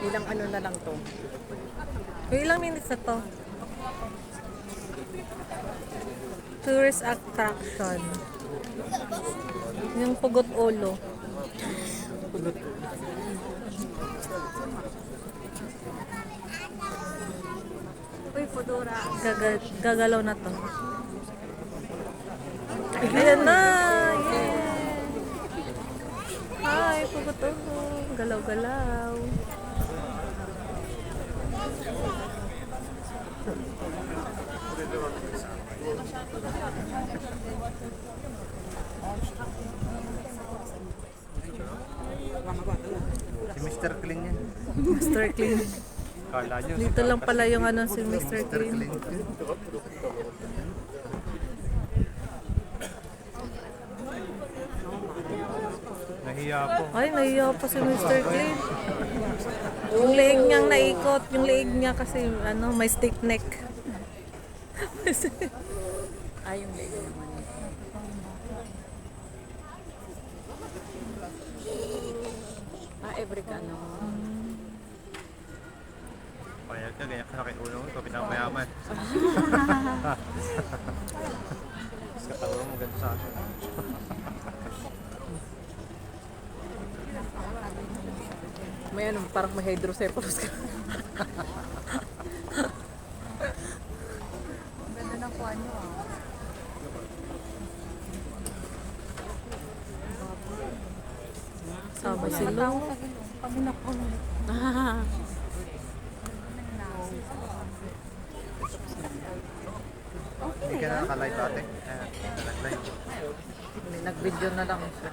Ilang ano na lang to. Ilang minutes na to? Tourist attraction. Yung Pugot Ulo. Uy, Fodora. Gagalaw na to. Ayan na! Yeah! Hi, Pugot Ulo. Galaw-galaw. Si Mr. Clean yan. Mr. Clean. Kala nyo. Dito lang pala yung ano si Mr. Clean. Nahiya po. Ay, nahiya pa si Mr. Clean. Yung leeg niyang naikot. Yung leeg niya kasi ano, may stiff neck. Ay, yung leg naman. Every ka ano. Payag ka, ganyan ka na kay ulo mo. Ito, pinamayaman. Mas katawan mo ganito sa akin. May ano, parang may hydrocephalus ka. Ganda ng kuha nyo ah. Sama sila. Hindi ka na nakalive ate. Nag-live. Nag-video na lang siya.